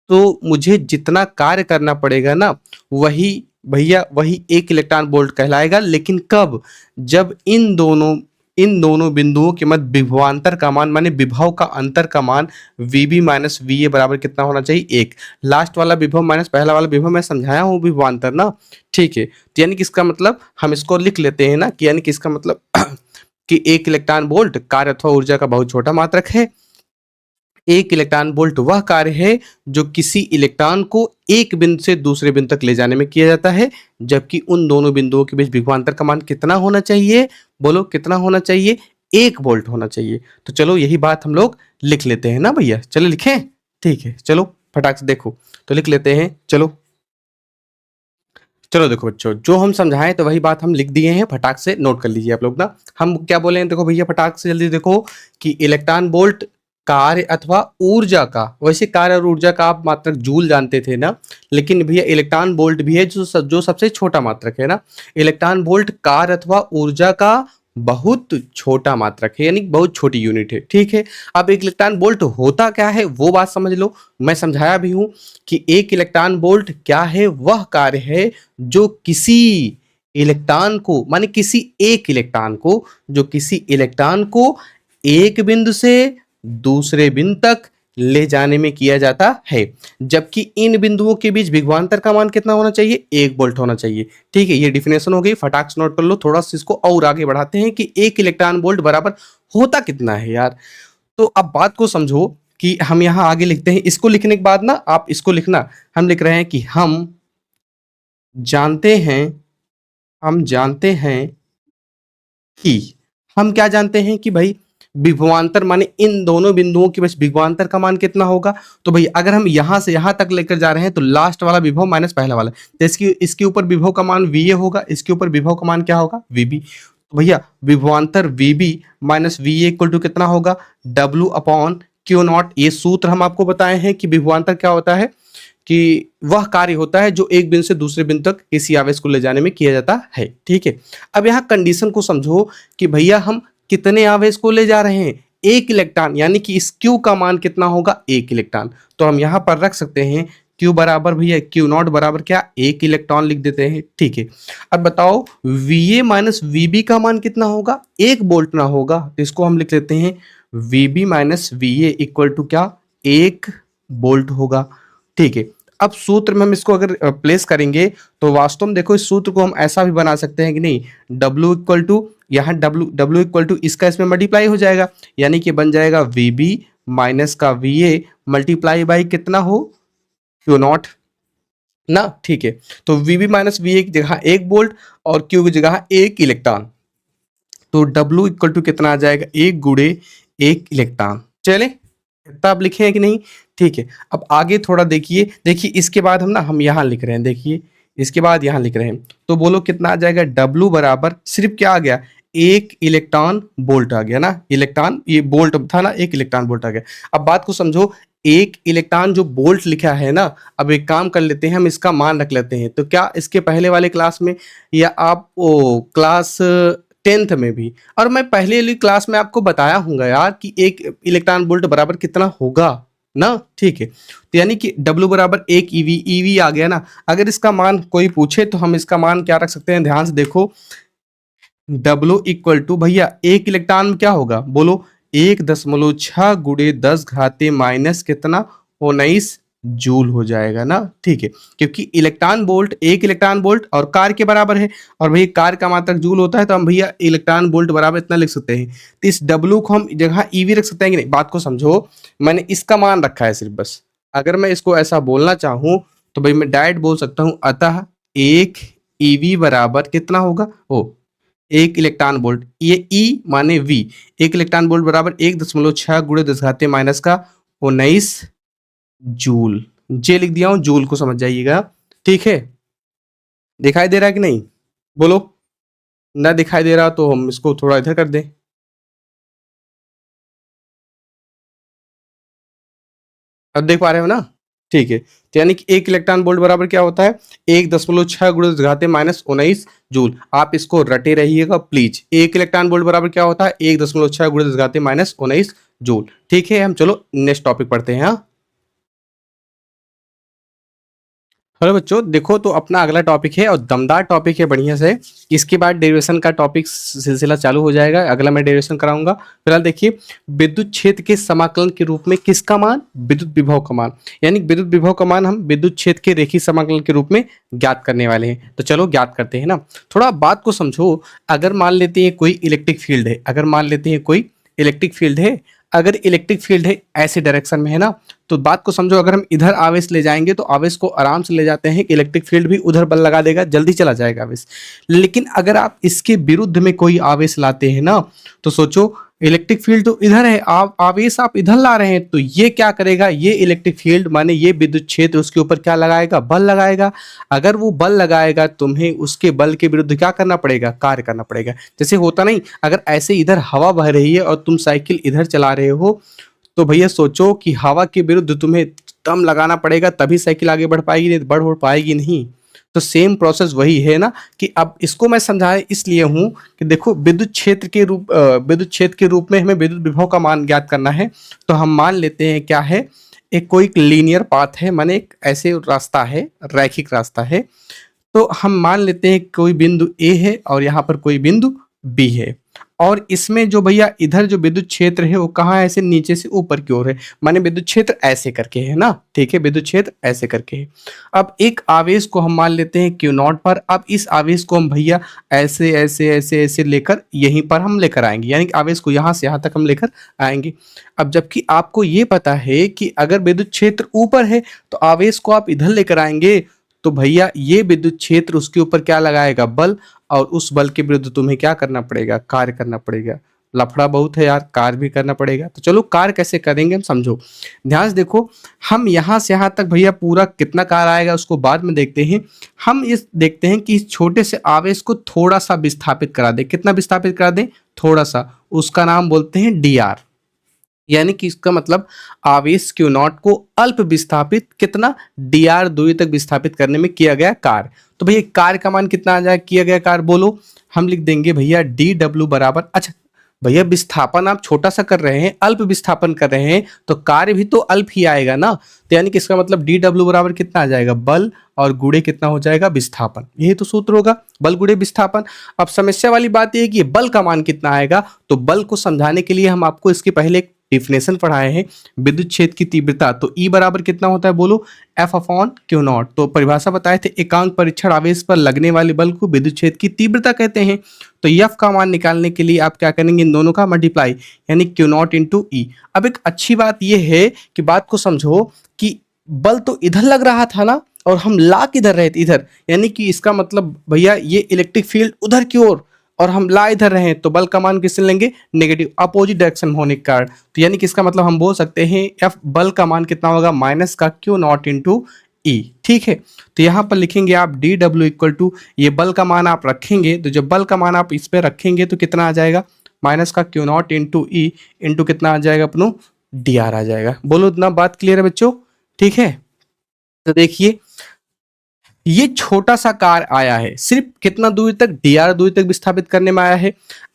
तो मुझे जितना कार्य करना पड़ेगा ना, वही भैया वही एक इलेक्ट्रॉन वोल्ट कहलाएगा। लेकिन कब? जब इन दोनों बिंदुओं के मध्य विभवांतर का मान, माने विभव का अंतर का मान वीबी माइनस वीए बराबर कितना होना चाहिए? एक। लास्ट वाला विभव माइनस पहला वाला विभव मैं समझाया हूँ विभवांतर ना, ठीक है। तो यानी कि इसका मतलब हम इसको लिख लेते हैं ना, कि यानी कि इसका मतलब कि एक इलेक्ट्रॉन वोल्ट कार्य अथवा ऊर्जा का बहुत छोटा मात्रक है। एक इलेक्ट्रॉन वोल्ट वह कार्य है जो किसी इलेक्ट्रॉन को एक बिंदु से दूसरे बिंदु तक ले जाने में किया जाता है, जबकि उन दोनों बिंदुओं के बीच विभवांतर का मान कितना होना चाहिए? बोलो कितना होना चाहिए? 1 वोल्ट होना चाहिए। तो चलो यही बात हम लोग लिख लेते हैं ना भैया। चलो लिखें, ठीक है। चलो फटाक से देखो, तो लिख लेते हैं। चलो चलो देखो बच्चों, जो हम समझाएं तो वही बात हम लिख दिए हैं। फटाक से नोट कर लीजिए आप लोग ना। हम क्या बोले हैं? देखो भैया फटाक से जल्दी देखो कि इलेक्ट्रॉन वोल्ट कार्य अथवा ऊर्जा का, वैसे कार्य और ऊर्जा का आप मात्रक जूल जानते थे ना, लेकिन भैया इलेक्ट्रॉन वोल्ट भी है जो सबसे छोटा मात्रक है ना। इलेक्ट्रॉन वोल्ट कार्य अथवा ऊर्जा का बहुत छोटा मात्रक है, यानी बहुत छोटी यूनिट है। ठीक है। अब एक इलेक्ट्रॉन वोल्ट होता क्या है वो बात समझ लो। मैं समझाया भी हूं कि एक इलेक्ट्रॉन वोल्ट क्या है? वह कार्य है जो किसी इलेक्ट्रॉन को, माने किसी एक इलेक्ट्रॉन को, जो किसी इलेक्ट्रॉन को एक बिंदु से दूसरे बिंदु तक ले जाने में किया जाता है, जबकि इन बिंदुओं के बीच विभवांतर का मान कितना होना चाहिए? 1 वोल्ट होना चाहिए। ठीक है, ये डिफिनेशन हो गई। फटाक से नोट कर लो। थोड़ा सा इसको और आगे बढ़ाते हैं कि एक इलेक्ट्रॉन वोल्ट बराबर होता कितना है यार। तो अब बात को समझो कि हम यहां आगे लिखते हैं। इसको लिखने के बाद ना आप इसको लिखना। हम लिख रहे हैं कि जानते हैं हम जानते हैं कि, हम क्या जानते हैं कि भाई विभवांतर, माने इन दोनों बिंदुओं के बीच विभवांतर का मान कितना होगा? तो भाई अगर हम यहां से यहां तक लेकर जा रहे हैं तो लास्ट वाला विभव माइनस पहला वाला, तो इसके ऊपर विभव का मान वीए होगा, इसके ऊपर विभव का मान क्या होगा? वीबी। तो भैया विभवांतर V B minus V A equal to कितना होगा? W upon Q naught. ये सूत्र हम आपको बताए हैं कि विभवांतर क्या होता है, कि वह कार्य होता है जो एक बिंदु से दूसरे बिंदु तक किसी आवेश को ले जाने में किया जाता है। ठीक है। अब यहाँ कंडीशन को समझो कि भैया हम कितने आवेश को ले जा रहे हैं? एक इलेक्ट्रॉन, यानी कि इस Q का मान कितना होगा? एक इलेक्ट्रॉन। तो हम यहाँ पर रख सकते हैं Q बराबर भैया Q नॉट बराबर क्या? एक इलेक्ट्रॉन लिख देते हैं। ठीक है। अब बताओ VA माइनस VB का मान कितना होगा? 1 वोल्ट ना होगा, तो इसको हम लिख लेते हैं VB minus VA equal to क्या? 1 वोल्ट होगा। ठीक है। अब सूत्र में हम इसको अगर प्लेस करेंगे तो वास्तव में देखो इस सूत्र को हम ऐसा भी बना सकते हैं कि नहीं, W इक्वल टू, यहाँ W इक्वल टू इसका इसमें मल्टीप्लाई हो जाएगा, यानी कि बन जाएगा VB माइनस का VA मल्टीप्लाई बाई कितना हो? Q नॉट ना। ठीक है। तो VB माइनस VA की जगह 1 वोल्ट और Q की जगह 1 इलेक्ट्रॉन, तो W इक्वल टू कितना आ जाएगा? 1 गुणे 1 इलेक्ट्रॉन। चले, इतना आप लिखे हैं कि नहीं? ठीक है। अब आगे थोड़ा देखिए। देखिए इसके बाद हम यहाँ लिख रहे हैं। देखिए इसके बाद यहाँ लिख रहे हैं, तो बोलो कितना आ जाएगा? W बराबर सिर्फ क्या आ गया? 1 इलेक्ट्रॉन वोल्ट आ गया ना। इलेक्ट्रॉन ये वोल्ट था ना, 1 इलेक्ट्रॉन वोल्ट आ गया। अब बात को समझो, 1 इलेक्ट्रॉन जो वोल्ट लिखा है ना, अब एक काम कर लेते हैं, हम इसका मान रख लेते हैं। तो क्या इसके पहले वाले क्लास में, या आप वो क्लास 10th में भी, और मैं पहले वाली क्लास में आपको बताया हूँ यार कि 1 इलेक्ट्रॉन वोल्ट बराबर कितना होगा ना। ठीक है। तो यानी कि W बराबर 1 EV, EV आ गया ना। अगर इसका मान कोई पूछे तो हम इसका मान क्या रख सकते हैं? ध्यान से देखो, W इक्वल टू भैया 1 इलेक्ट्रॉन में क्या होगा? बोलो 1.6 गुणे 10 घाते माइनस कितना? 19 जूल हो जाएगा ना। ठीक है। क्योंकि इलेक्ट्रॉन वोल्ट 1 इलेक्ट्रॉन वोल्ट और कार्य के बराबर है, और भैया कार्य का मात्रक जूल होता है, तो हम भैया इलेक्ट्रॉन वोल्ट बराबर इतना लिख सकते हैं। तो इस W को हम जगह EV रख सकते हैं कि नहीं? बात को समझो, मैंने इसका मान रखा है सिर्फ बस। अगर मैं इसको ऐसा बोलना चाहूं तो भाई मैं डायरेक्ट बोल सकता हूँ, अतः एक ईवी बराबर कितना होगा, ओ एक इलेक्ट्रॉन वोल्ट, ये ई माने वी, एक इलेक्ट्रॉन वोल्ट बराबर 1.6 गुणे 10 घाते माइनस का 19 जूल। जे लिख दिया हूं, जूल को समझ जाइएगा। ठीक है, दिखाई दे रहा है कि नहीं, बोलो। ना दिखाई दे रहा तो हम इसको थोड़ा इधर कर दें। अब देख पा रहे हो ना, ठीक है। तो यानी कि एक इलेक्ट्रॉन वोल्ट बराबर क्या होता है, 1.6 गुणे 10 घाते माइनस 19 जूल। आप इसको रटे रहिएगा प्लीज। एक इलेक्ट्रॉन वोल्ट बराबर क्या होता है, 1.6 गुणे 10 घाते माइनस 19 जूल। ठीक है, हम चलो नेक्स्ट टॉपिक पढ़ते हैं। हाँ, हेलो बच्चों, देखो तो अपना अगला टॉपिक है और दमदार टॉपिक है बढ़िया से। इसके बाद डेरिवेशन का टॉपिक सिलसिला चालू हो जाएगा, अगला मैं डेरिवेशन कराऊंगा। फिलहाल देखिए, विद्युत क्षेत्र के समाकलन के रूप में किसका मान, विद्युत विभव का मान, यानी विद्युत विभव का मान हम विद्युत क्षेत्र के रेखीय समाकलन के रूप में ज्ञात करने वाले हैं। तो चलो ज्ञात करते हैं ना। थोड़ा बात को समझो, अगर मान लेते हैं कोई इलेक्ट्रिक फील्ड है, अगर मान लेते हैं कोई इलेक्ट्रिक फील्ड है, अगर इलेक्ट्रिक फील्ड है ऐसे डायरेक्शन में है ना, तो बात को समझो, अगर हम इधर आवेश ले जाएंगे तो आवेश को आराम से ले जाते हैं, इलेक्ट्रिक फील्ड भी उधर बल लगा देगा, जल्दी चला जाएगा आवेश। लेकिन अगर आप इसके विरुद्ध में कोई आवेश लाते हैं ना, तो सोचो इलेक्ट्रिक फील्ड तो इधर है, आप आवेश आप इधर ला रहे हैं, तो ये क्या करेगा, ये इलेक्ट्रिक फील्ड माने ये विद्युत क्षेत्र उसके ऊपर क्या लगाएगा, बल लगाएगा। अगर वो बल लगाएगा, तुम्हें उसके बल के विरुद्ध क्या करना पड़ेगा, कार्य करना पड़ेगा। जैसे होता नहीं, अगर ऐसे इधर हवा बह रही है और तुम साइकिल इधर चला रहे हो, तो भैया सोचो कि हवा के विरुद्ध तुम्हें दम लगाना पड़ेगा, तभी साइकिल आगे बढ़ पाएगी, नहीं बढ़ पाएगी नहीं। तो सेम प्रोसेस वही है ना, कि अब इसको मैं समझाए इसलिए हूं कि देखो विद्युत क्षेत्र के रूप में हमें विद्युत विभव का मान ज्ञात करना है। तो हम मान लेते हैं क्या है, एक कोई लीनियर पाथ है, माने एक ऐसे रास्ता है, रैखिक रास्ता है। तो हम मान लेते हैं कोई बिंदु ए है और यहाँ पर कोई बिंदु बी है, और इसमें जो भैया इधर जो विद्युत क्षेत्र है वो कहाँ है, ऐसे नीचे से ऊपर की ओर है, माने विद्युत क्षेत्र ऐसे करके है ना। ठीक है, विद्युत क्षेत्र ऐसे करके है। अब एक आवेश को हम मान लेते हैं क्यू नॉट पर। अब इस आवेश को हम भैया ऐसे ऐसे ऐसे ऐसे लेकर यहीं पर हम लेकर आएंगे, यानी कि आवेश को यहाँ से यहाँ तक हम लेकर आएंगे। अब जबकि आपको ये पता है कि अगर विद्युत क्षेत्र ऊपर है तो आवेश को आप इधर लेकर आएंगे, तो भैया ये विद्युत क्षेत्र उसके ऊपर क्या लगाएगा, बल, और उस बल के विरुद्ध तुम्हें क्या करना पड़ेगा, कार्य करना पड़ेगा। लफड़ा बहुत है यार, कार्य भी करना पड़ेगा। तो चलो कार्य कैसे करेंगे हम समझो, ध्यान से देखो। हम यहाँ से यहाँ तक भैया पूरा कितना कार्य आएगा उसको बाद में देखते हैं। हम इस देखते हैं कि इस छोटे से आवेश को थोड़ा सा विस्थापित करा दे। कितना विस्थापित करा दे, थोड़ा सा, उसका नाम बोलते हैं डी आर। यानी कि इसका मतलब आवेश क्यू नॉट को अल्प विस्थापित कितना, डी आर दूरी तक विस्थापित करने में किया गया कार्य। तो भैया कार्य का मान कितना आ जाए, किया गया कार्य बोलो, हम लिख देंगे भैया डी डब्ल्यू बराबर, अच्छा भैया विस्थापन आप छोटा सा कर रहे हैं, अल्प विस्थापन कर रहे हैं, तो कार्य भी तो अल्प ही आएगा ना। तो यानी कि इसका मतलब डी डब्ल्यू बराबर कितना आ जाएगा, बल और गुणे कितना हो जाएगा, विस्थापन। यही तो सूत्र होगा, बल गुणे विस्थापन। अब समस्या वाली बात यह है कि बल का मान कितना आएगा, तो बल को समझाने के लिए हम आपको इसके पहले एक डिफिनेशन पढ़ाए हैं, विद्युत क्षेत्र की तीव्रता। तो ई बराबर कितना होता है बोलो, एफ अपॉन क्यू नॉट। तो परिभाषा बताए थे, एकांक परीक्षण आवेश पर लगने वाले बल को विद्युत क्षेत्र की तीव्रता कहते हैं। तो एफ का मान निकालने के लिए आप क्या करेंगे, इन दोनों का मल्टीप्लाई, यानी क्यू नॉट इंटू ई। अब एक अच्छी बात यह है कि बात को समझो कि बल तो इधर लग रहा था ना, और हम ला किधर रहे थे, इधर, यानी कि इसका मतलब भैया ये इलेक्ट्रिक फील्ड उधर की ओर और हम ला इधर रहे, तो बल का मान किससे लेंगे, नेगेटिव, अपोजिट डायरेक्शन होने के कारण। तो यानी कि इसका मतलब हम बोल सकते हैं एफ बल का मान कितना होगा, माइनस का क्यू नॉट इंटू ई। ठीक है, तो यहाँ पर लिखेंगे आप डी डब्ल्यू इक्वल टू, ये बल का मान आप रखेंगे, तो जब बल का मान आप इस पर रखेंगे तो कितना आ जाएगा, माइनस का Q naught into E into कितना आ जाएगा अपनो, डी आर आ जाएगा। बोलो इतना बात क्लियर है बच्चों, ठीक है। तो देखिए ये छोटा सा कार आया है, सिर्फ कितना दूरी तक, डी आर दूरी तक विस्थापित करने में आया है।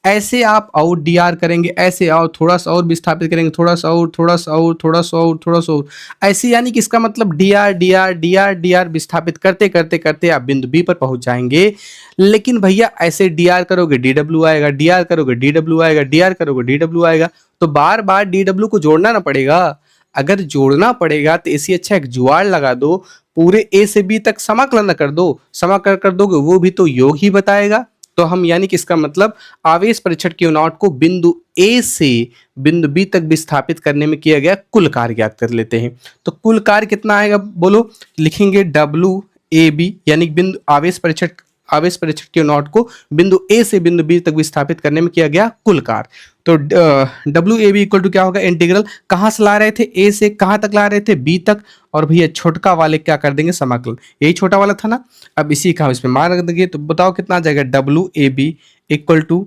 ऐसे आप और डी आर करेंगे, ऐसे और थोड़ा सा और विस्थापित करेंगे, थोड़ा सा और, थोड़ा सा और, थोड़ा सा और, थोड़ा सा और, ऐसे, यानी कि इसका मतलब D R D R D R D R विस्थापित करते करते करते आप बिंदु बी पर पहुंच जाएंगे। लेकिन भैया ऐसे डी आर करोगे डी डब्ल्यू आएगा, डी आर करोगे डी डब्ल्यू आएगा, डी आर करोगे डी डब्ल्यू आएगा, तो बार बार डी डब्ल्यू को जोड़ना ना पड़ेगा। अगर जोड़ना पड़ेगा तो इससे अच्छा एक जुगाड़ लगा दो, पूरे ए से बी तक समाकलन कर दो, समाकलन कर दोगे वो भी तो योग ही बताएगा। तो हम यानी कि इसका मतलब आवेश परीक्षण Q नॉट को बिंदु ए से बिंदु बी तक विस्थापित करने में किया गया कुल कार्य ज्ञात कर लेते हैं। तो कुल कार्य कितना आएगा बोलो, लिखेंगे WAB यानी कि बिंदु आवेश परीक्षण Q नॉट को बिंदु ए से बिंदु बी तक विस्थापित करने में किया गया कुल कार्य। तो WAB इक्वल टू क्या होगा, इंटीग्रल कहाँ से ला रहे थे, ए से कहाँ तक ला रहे थे, बी तक, और भैया छोटका वाले क्या कर देंगे, समाकलन, यही छोटा वाला था ना, अब इसी का हम इसमें मान रख देंगे। तो बताओ कितना आ जाएगा, WAB equal to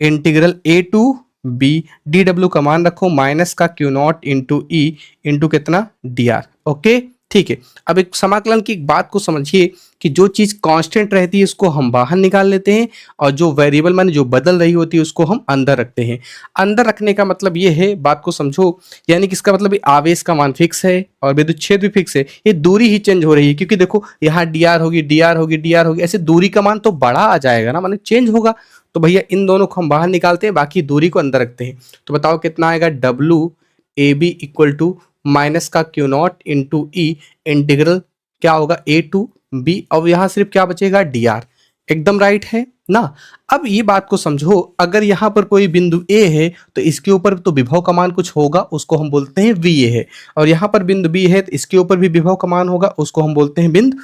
integral A to B DW का मान रखो माइनस का Q naught into E into कितना DR। ओके ठीक है। अब एक समाकलन की एक बात को समझिए कि जो चीज कांस्टेंट रहती है उसको हम बाहर निकाल लेते हैं और जो वेरिएबल माने जो बदल रही होती है उसको हम अंदर रखते हैं। अंदर रखने का मतलब ये है, बात को समझो, यानी कि इसका मतलब आवेश का मान फिक्स है और विद्युत क्षेत्र भी फिक्स है, ये दूरी ही चेंज हो रही है, क्योंकि देखो यहाँ DR होगी, DR होगी, DR होगी, ऐसे दूरी का मान तो बड़ा आ जाएगा ना, माने चेंज होगा। तो भैया इन दोनों को हम बाहर निकालते हैं, बाकी दूरी को अंदर रखते हैं। तो बताओ कितना आएगा, WAB इक्वल टू माइनस का Q naught into E integral क्या होगा A टू B, अब यहाँ सिर्फ क्या बचेगा, DR। एकदम राइट है ना। अब ये बात को समझो, अगर यहाँ पर कोई बिंदु A है तो इसके ऊपर तो विभव का मान कुछ होगा, उसको हम बोलते हैं VA है, और यहाँ पर बिंदु B है तो इसके ऊपर भी विभव का मान होगा, उसको हम बोलते हैं बिंदु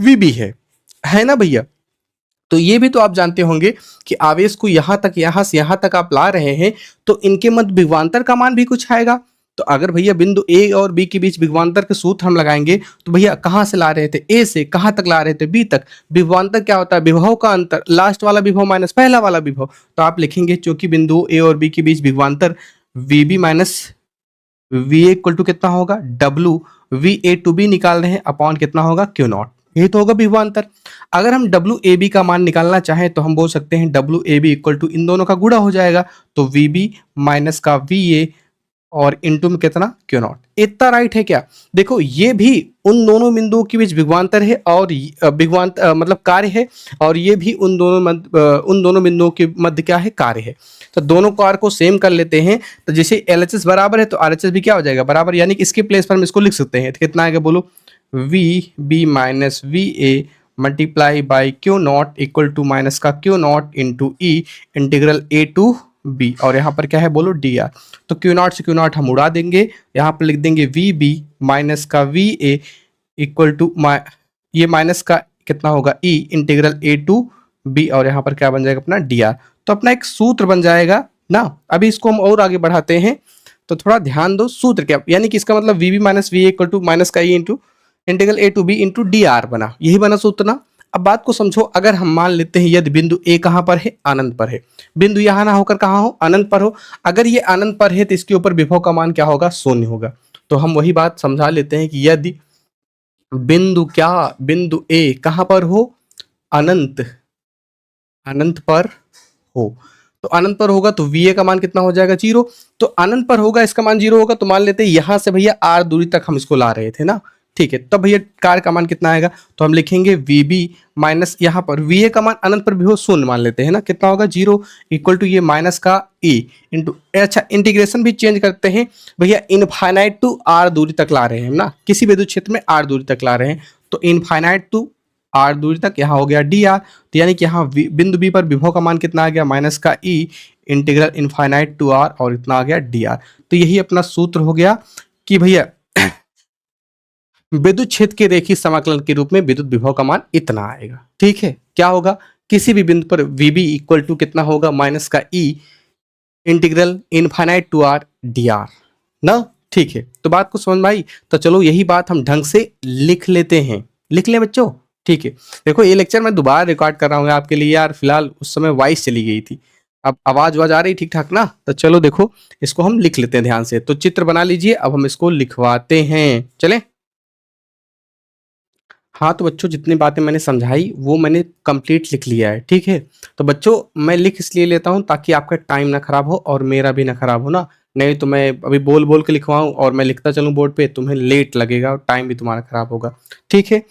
VB है ना भैया। तो ये भी तो आप जानते होंगे कि आवेश को यहाँ तक, यहाँ से यहाँ तक आप ला रहे हैं तो इनके मध्य विभवांतर का मान भी कुछ आएगा। तो अगर भैया बिंदु ए और बी के बीच विभवांतर के सूत्र हम लगाएंगे तो भैया कहाँ से ला रहे थे, ए से कहाँ तक ला रहे थे, बी तक। विभवांतर क्या होता है, विभव का अंतर, लास्ट वाला विभव माइनस पहला वाला विभव। तो आप लिखेंगे चूंकि बिंदु ए और बी के बीच विभवांतर VB minus VA equal to कितना होगा, WVA टू बी निकाल रहे हैं अपॉन कितना होगा, Q नॉट, यही तो होगा विभवांतर। अगर हम WAB का मान निकालना चाहें तो हम बोल सकते हैं WAB इक्वल टू इन दोनों का गुणा हो जाएगा, तो VB माइनस का VA और इनटू में कितना, Q नॉट। इतना राइट है क्या। देखो ये भी उन दोनों बिंदुओं के बीच विभवांतर है और विभवांतर मतलब कार्य है, और ये भी उन दोनों बिंदुओं के मध्य क्या है, कार्य है। तो दोनों कार्य को सेम कर लेते हैं, तो जैसे LHS बराबर है तो RHS भी क्या हो जाएगा, बराबर, यानी कि इसके प्लेस पर हम इसको लिख सकते हैं। तो कितना आएगा बोलो, VB minus VA multiply by Q naught equal to minus का Q naught into E integral A to B, और यहाँ पर क्या है बोलो, DR। तो Q नॉट से Q नॉट हम उड़ा देंगे, यहाँ पर लिख देंगे VB माइनस का VA इक्वल टू ये माइनस का कितना होगा E integral A to B, और यहाँ पर क्या बन जाएगा अपना DR। तो अपना एक सूत्र बन जाएगा ना। अभी इसको हम और आगे बढ़ाते हैं, तो थोड़ा ध्यान दो, सूत्र क्या, यानी कि इसका मतलब VB minus VA equal to minus का E into integral A to B into DR बना, यही बना सूत्र ना। अब बात को समझो, अगर हम मान लेते हैं यदि बिंदु A कहाँ पर है, अनंत पर है, बिंदु यहाँ ना होकर कहाँ हो, अनंत पर हो, अगर ये अनंत पर है तो इसके ऊपर विभव का मान क्या होगा, शून्य होगा। तो हम वही बात समझा लेते हैं कि यदि बिंदु A कहाँ पर हो, अनंत पर हो, तो अनंत पर होगा तो VA का मान कितना हो जाएगा, 0। तो अनंत पर होगा, इसका मान 0 होगा, तो मान लेते हैं यहाँ से भैया R दूरी तक हम इसको ला रहे थे ना, ठीक है। तब भैया कार्य का मान कितना आएगा, तो हम लिखेंगे VB माइनस यहाँ पर VA का मान अनंत पर भी हो, शून्य मान लेते हैं ना, कितना होगा, 0 इक्वल टू ये माइनस का E इंटू, अच्छा इंटीग्रेशन भी चेंज करते हैं भैया, इनफाइनाइट टू R दूरी तक ला रहे हैं ना, किसी विद्युत क्षेत्र में R दूरी तक ला रहे हैं, तो इनफाइनाइट टू R दूरी तक, यहाँ हो गया DR। तो यानी कि यहाँ बिंदु B पर विभव का मान कितना आ गया, माइनस का E integral infinite to R, और इतना आ गया DR। तो यही अपना सूत्र हो गया कि भैया विद्युत क्षेत्र के रेखीय समाकलन के रूप में विद्युत विभव का मान इतना आएगा। ठीक है, क्या होगा, किसी भी बिंदु पर VB इक्वल टू कितना होगा, माइनस का E integral infinite to R DR ना। ठीक है, तो बात को समझ में आई। तो चलो यही बात हम ढंग से लिख लेते हैं, लिख लें बच्चों। ठीक है, देखो ये लेक्चर मैं दोबारा रिकॉर्ड कर रहा हूँ आपके लिए यार, फिलहाल उस समय वॉइस चली गई थी, अब आवाज आ रही ठीक ठाक ना। तो चलो देखो इसको हम लिख लेते हैं ध्यान से। तो चित्र बना लीजिए, अब हम इसको लिखवाते हैं, चलें। हाँ तो बच्चों जितनी बातें मैंने समझाई वो मैंने कंप्लीट लिख लिया है। ठीक है, तो बच्चों मैं लिख इसलिए लेता हूँ ताकि आपका टाइम ना खराब हो और मेरा भी ना खराब हो ना, नहीं तो मैं अभी बोल बोल के लिखवाऊँ और मैं लिखता चलूँ बोर्ड पे, तुम्हें लेट लगेगा और टाइम भी तुम्हारा खराब होगा। ठीक है,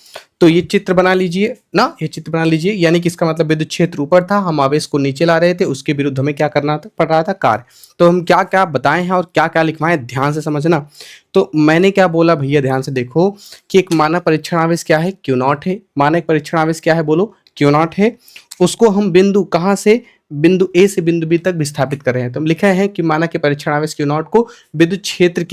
तो ये चित्र बना लीजिए ना, ये चित्र बना लीजिए, यानी कि इसका मतलब विद्युत क्षेत्र ऊपर था, हम आवेश को नीचे ला रहे थे, उसके विरुद्ध हमें क्या करना था, पड़ रहा था कार्य। तो हम क्या क्या बताए हैं और क्या क्या लिखवाएं, ध्यान से समझना। तो मैंने क्या बोला भैया, ध्यान से देखो कि एक मानक परीक्षण आवेश क्या है, Q नॉट है। मानक परीक्षण आवेश क्या है बोलो, क्यू नॉट है, उसको हम बिंदु कहाँ से, बिंदु ए से बिंदु बी तक विस्थापित कर रहे हैं। तो हम लिखे हैं कि माना कि परीक्षण आवेश क्यू नॉट को विद्युत क्षेत्र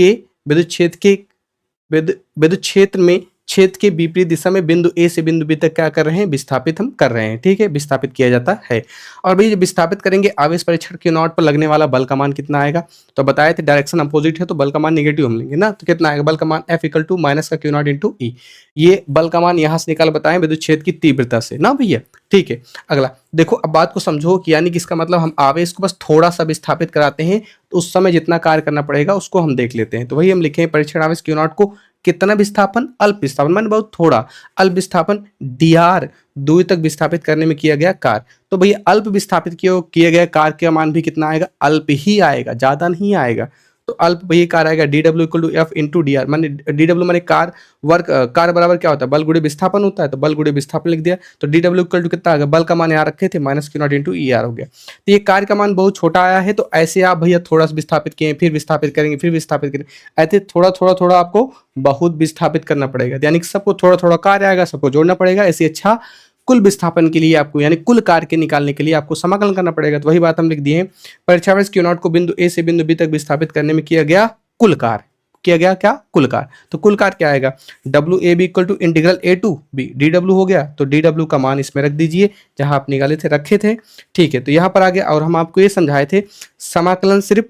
में क्षेत्र के विपरीत दिशा में बिंदु ए से बिंदु बी तक क्या कर रहे हैं, विस्थापित हम कर रहे हैं। ठीक है, विस्थापित किया जाता है। और भाई जब विस्थापित करेंगे आवेश परीक्षण क्यू नॉट पर लगने वाला बल का मान कितना आएगा, तो बताए थे डायरेक्शन अपोजिट है तो बल का मान नेगेटिव हम लेंगे ना, तो कितना आएगा, बल का मान F इक्वल टू माइनस का क्यू नॉट इंटू ई। ये बल का मान यहाँ से निकाल बताएं विद्युत क्षेत्र की तीव्रता से ना भैया। ठीक है, अगला देखो, अब बात को समझो कि यानी कि इसका मतलब हम आवेश को बस थोड़ा सा विस्थापित कराते हैं तो उस समय जितना कार्य करना पड़ेगा उसको हम देख लेते हैं। तो वही हम लिखे हैं परीक्षण आवेश क्यू नॉट को कितना विस्थापन, अल्प विस्थापन माने बहुत थोड़ा, अल्प विस्थापन dr दूरी तक विस्थापित करने में किया गया कार्य। तो भैया अल्प विस्थापित किए गए कार्य का मान भी कितना आएगा, अल्प ही आएगा, ज्यादा नहीं आएगा। तो अल्प भैया कार्य आएगा dw equal to F into D R, माने dw माने कार्य वर्क, कार्य बराबर क्या होता है, बल गुणे विस्थापन होता है, तो बल गुणे विस्थापन लिख दिया। तो dw इक्वल टू कितना आ गया, बल का मान यहाँ रखे थे minus Q naught into E R हो गया। तो ये कार्य का मान बहुत छोटा आया है, तो ऐसे आप भैया थोड़ा सा विस्थापित किए, फिर विस्थापित करेंगे, फिर विस्थापित करेंगे, ऐसे थोड़ा थोड़ा थोड़ा आपको बहुत विस्थापित करना पड़ेगा। यानी कि सबको थोड़ा थोड़ा कार्य आएगा, सबको जोड़ना पड़ेगा, ऐसे अच्छा कुल विस्थापन के लिए आपको यानी कुल कार्य के निकालने के लिए आपको समाकलन करना पड़ेगा। तो वही बात हम लिख दिए हैं, परीक्षावेश क्यू नॉट को बिंदु ए से बिंदु बी तक विस्थापित करने में किया गया कुल कार्य, किया गया क्या, कुल कार्य। तो कुल कार्य क्या आएगा, W A B equal to integral A to B D W हो गया। तो डी डब्ल्यू का मान इसमें रख दीजिए जहां आप निकाले थे, रखे थे। ठीक है, तो यहाँ पर आ गया। और हम आपको ये समझाए थे समाकलन सिर्फ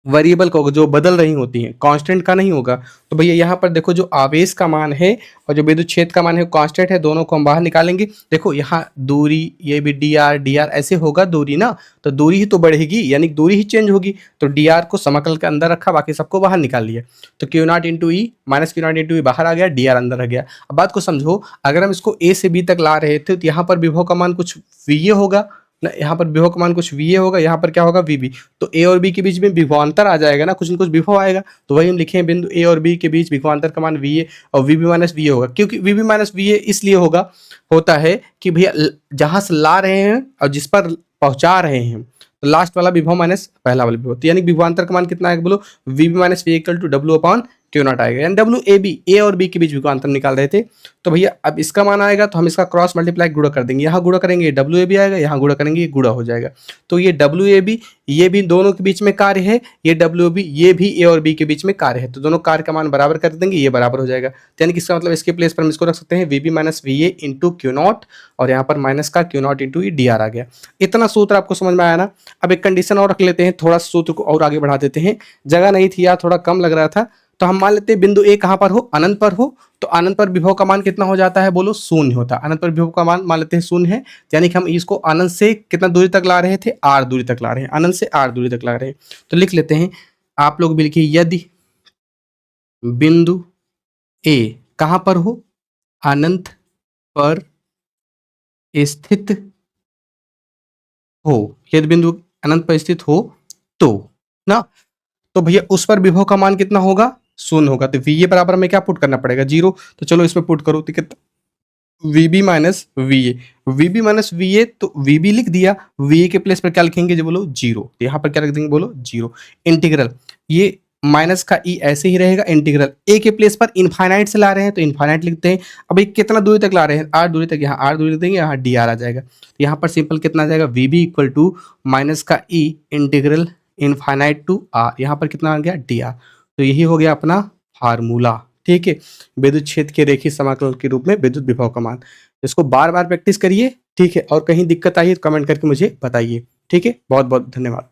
वेरिएबल का होगा, जो बदल रही होती हैं, कांस्टेंट का नहीं होगा। तो भैया यहाँ पर देखो जो आवेश का मान है और जो विद्युत क्षेत्र का मान है कांस्टेंट है, दोनों को हम बाहर निकालेंगे। देखो यहाँ दूरी, ये भी डी आर ऐसे होगा दूरी ना, तो दूरी ही तो बढ़ेगी, यानी दूरी ही चेंज होगी। तो डी आर को समाकल के अंदर रखा, बाकी सबको बाहर निकाल लिया। तो Q naught into E minus Q naught into E बाहर आ गया, डी आर अंदर आ गया। अब बात को समझो, अगर हम इसको ए से बी तक ला रहे थे तो यहाँ पर विभव का मान कुछ वी होगा ना, यहाँ पर विभव का मान कुछ वी होगा, यहाँ पर क्या होगा वी। तो ए और बी के बीच में विभवांतर आ जाएगा ना, कुछ न कुछ विभव आएगा। तो वही हम लिखे हैं बिंदु ए और बी के बीच विभवांतर का मान वी और वी माइनस वी होगा। क्योंकि वी माइनस वी इसलिए होता है कि भैया जहां से ला रहे हैं और जिस पर पहुंचा रहे हैं, तो लास्ट वाला विभव माइनस पहला वाला विभव, तो यानी विभवांतर का मान कितना आएगा बोलो, V minus V equal to W upon Q naught आएगा। यानी डब्ल्यू ए बी, ए और बी के बीच विभवांतर निकाल रहे थे। तो भैया अब इसका मान आएगा तो हम इसका क्रॉस मल्टीप्लाई गुणा कर देंगे, यहाँ गुणा करेंगे डब्ल्यू ए बी आएगा, यहाँ गुणा करेंगे ये गुणा हो जाएगा। तो ये डब्ल्यू ए बी ये भी दोनों के बीच में कार्य है, ये डब्ल्यू बी ये भी ए और बी के बीच में कार्य है, तो दोनों कार्य का मान बराबर कर देंगे, ये बराबर हो जाएगा। यानी कि इसका मतलब इसके प्लेस पर हम इसको रख सकते हैं V B minus V A into Q naught, और यहाँ पर माइनस का Q naught into E D R आ गया। इतना सूत्र आपको समझ में आया ना। अब एक कंडीशन और रख लेते हैं, थोड़ा सूत्र को और आगे बढ़ा देते हैं, जगह नहीं थी यार, थोड़ा कम लग रहा था। तो हम मान लेते हैं बिंदु ए कहां पर हो, अनंत पर हो। तो अनंत पर विभव का मान कितना हो जाता है बोलो, शून्य होता है। अनंत पर विभव का मान लेते हैं शून्य है, यानी कि हम इसको अनंत से कितना दूरी तक ला रहे थे, आर दूरी तक ला रहे हैं, अनंत से आर दूरी तक ला रहे हैं। तो लिख लेते हैं, आप लोग भी लिखिए, यदि बिंदु ए कहां पर हो, अनंत पर स्थित हो, यदि बिंदु अनंत पर स्थित हो तो ना, तो भैया उस पर विभव का मान कितना होगा, शून्य होगा। तो वी ए बराबर में क्या पुट करना पड़ेगा, 0। तो चलो इसमें पुट करो, तो कितना V B minus V A, V B minus V A, तो वी बी लिख दिया, वी ए के प्लेस पर क्या लिखेंगे जो बोलो 0, तो यहाँ पर क्या लिख देंगे बोलो 0। इंटीग्रल ये माइनस का ई ऐसे ही रहेगा, इंटीग्रल ए के प्लेस पर इनफाइनाइट से ला रहे हैं तो इनफाइनाइट लिखते हैं। अब ये कितना दूरी तक ला रहे हैं, आर दूरी तक, यहाँ आर दूरी देंगे, यहाँ डी आर आ जाएगा। तो यहाँ पर सिंपल कितना आ जाएगा, V B equal to minus का E integral infinite to R, यहाँ पर कितना आ गया डी आर। तो यही हो गया अपना फार्मूला। ठीक है, विद्युत क्षेत्र के रेखीय समाकलन के रूप में विद्युत विभव का मान। इसको बार बार प्रैक्टिस करिए। ठीक है, और कहीं दिक्कत आई तो कमेंट करके मुझे बताइए। ठीक है, बहुत बहुत धन्यवाद।